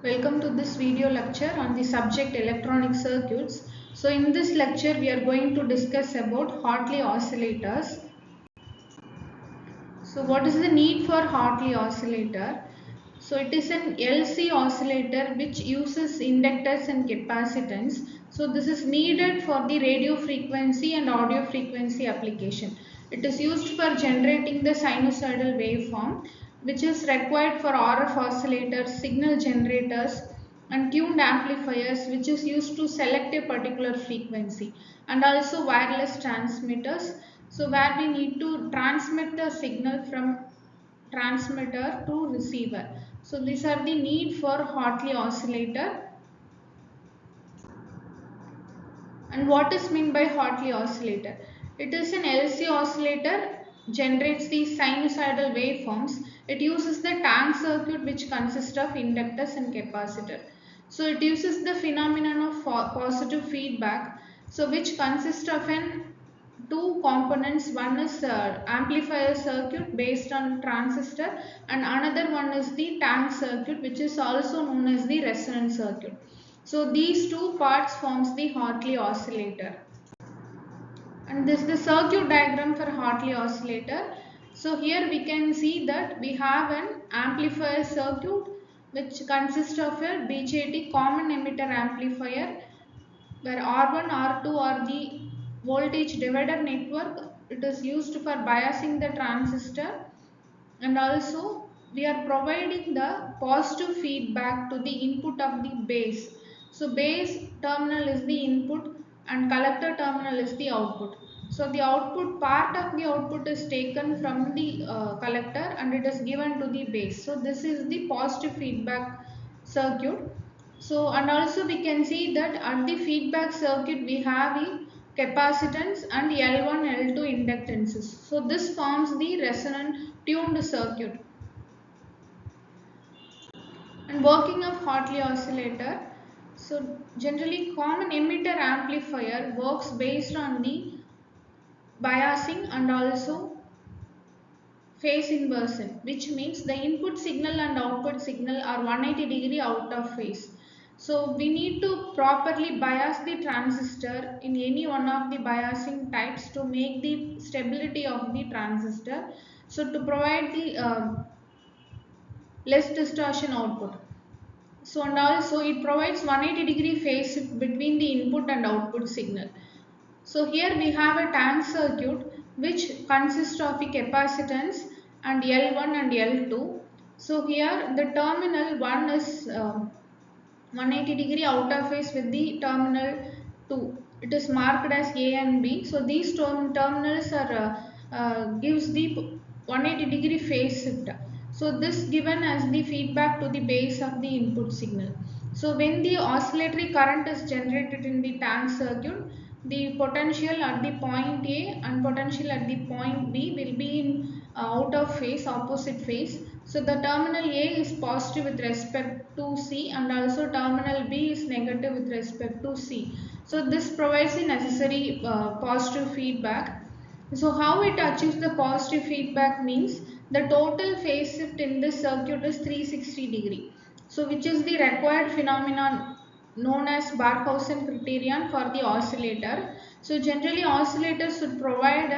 Welcome to this video lecture on the subject electronic circuits. So in this lecture we are going to discuss about Hartley oscillators. So what is the need for Hartley oscillator? So it is an LC oscillator which uses inductors and capacitance. So this is needed for the radio frequency and audio frequency application. It is used for generating the sinusoidal waveform, which is required for RF oscillators, signal generators and tuned amplifiers, which is used to select a particular frequency, and also wireless transmitters. So where we need to transmit the signal from transmitter to receiver. So these are the need for Hartley oscillator. And what is meant by Hartley oscillator? It is an LC oscillator, generates the sinusoidal waveforms. It uses the tank circuit which consists of inductors and capacitor. So it uses the phenomenon of positive feedback, so which consists of an two components. One is amplifier circuit based on transistor, and another one is the tank circuit, which is also known as the resonant circuit. So these two parts forms the Hartley oscillator. And this is the circuit diagram for Hartley oscillator. So here we can see that we have an amplifier circuit which consists of a BJT common emitter amplifier, where R1, R2 are the voltage divider network. It is used for biasing the transistor, and also we are providing the positive feedback to the input of the base. So base terminal is the input and collector terminal is the output. So the output part of the output is taken from the collector and it is given to the base. So this is the positive feedback circuit. So and also we can see that at the feedback circuit we have a capacitance and L1 L2 inductances. So this forms the resonant tuned circuit. And working of Hartley oscillator. So generally common emitter amplifier works based on the biasing and also phase inversion, which means the input signal and output signal are 180-degree out of phase. So we need to properly bias the transistor in any one of the biasing types to make the stability of the transistor. So to provide the less distortion output. So and also it provides 180-degree phase shift between the input and output signal. So here we have a tank circuit which consists of a capacitance and L1 and L2. So here the terminal 1 is 180-degree out of phase with the terminal 2. It is marked as A and B. So these terminals are gives the 180-degree phase shift. So this given as the feedback to the base of the input signal. So when the oscillatory current is generated in the tank circuit, the potential at the point A and potential at the point B will be in out of phase, opposite phase. So the terminal A is positive with respect to C and also terminal B is negative with respect to C. So this provides the necessary positive feedback. So how it achieves the positive feedback means the total phase shift in this circuit is 360-degree. So which is the required phenomenon known as Barkhausen criterion for the oscillator. So generally oscillators should provide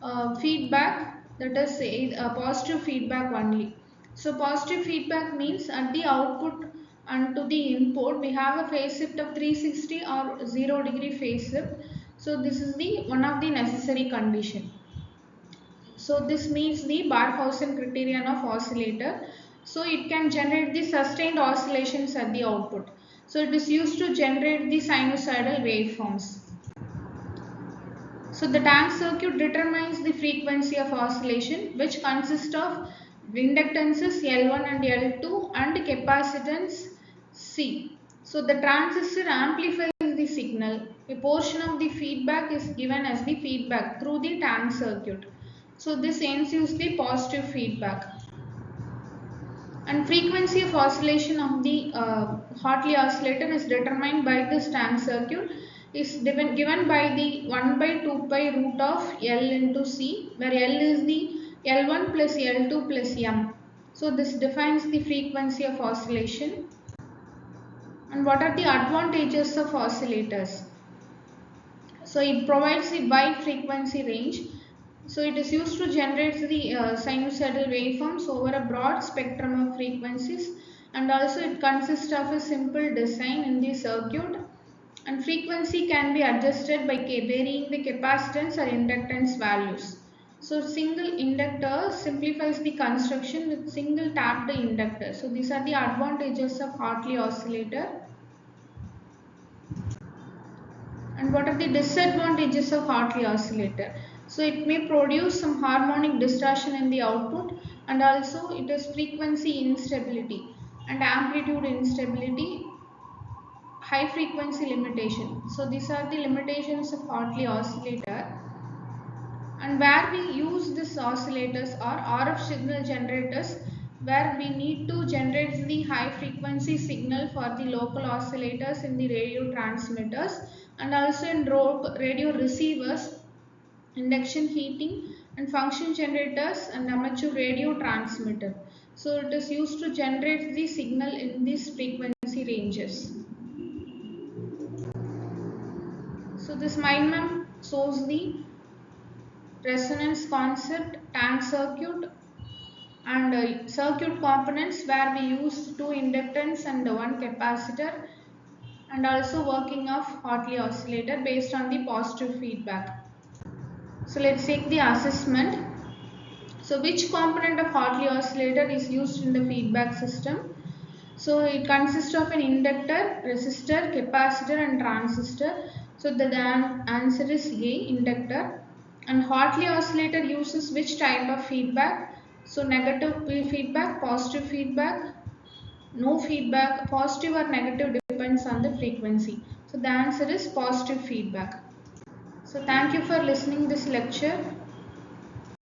a feedback, that is a positive feedback only. So positive feedback means at the output and to the input we have a phase shift of 360 or 0-degree phase shift. So this is the one of the necessary condition. So this means the Barkhausen criterion of oscillator. So it can generate the sustained oscillations at the output. So it is used to generate the sinusoidal waveforms. So the tank circuit determines the frequency of oscillation, which consists of inductances L1 and L2 and capacitance C. So the transistor amplifies the signal. A portion of the feedback is given as the feedback through the tank circuit. So this ensures the positive feedback. And frequency of oscillation of the Hartley oscillator is determined by this tank circuit, is given by the 1 by 2 pi root of L into C, where L is the L1 plus L2 plus M. So this defines the frequency of oscillation. And what are the advantages of oscillators? So it provides the wide frequency range. So it is used to generate the sinusoidal waveforms over a broad spectrum of frequencies, and also it consists of a simple design in the circuit, and frequency can be adjusted by varying the capacitance or inductance values. So single inductor simplifies the construction with single tapped inductor. So these are the advantages of Hartley oscillator. And what are the disadvantages of Hartley oscillator? So it may produce some harmonic distortion in the output, and also it has frequency instability and amplitude instability, high frequency limitation. So these are the limitations of Hartley oscillator. And where we use these oscillators are RF signal generators, where we need to generate the high frequency signal for the local oscillators in the radio transmitters, and also in radio receivers, induction heating, and function generators and amateur radio transmitter. So it is used to generate the signal in these frequency ranges. So this mind map shows the resonance concept, tank circuit, and circuit components, where we use two inductance and one capacitor, and also working of Hartley oscillator based on the positive feedback. So let's take the assessment. So which component of Hartley oscillator is used in the feedback system? So it consists of an inductor, resistor, capacitor and transistor. So the answer is A, inductor. And Hartley oscillator uses which type of feedback? So negative feedback, positive feedback, no feedback, positive or negative depends on the frequency. So the answer is positive feedback. So thank you for listening this lecture.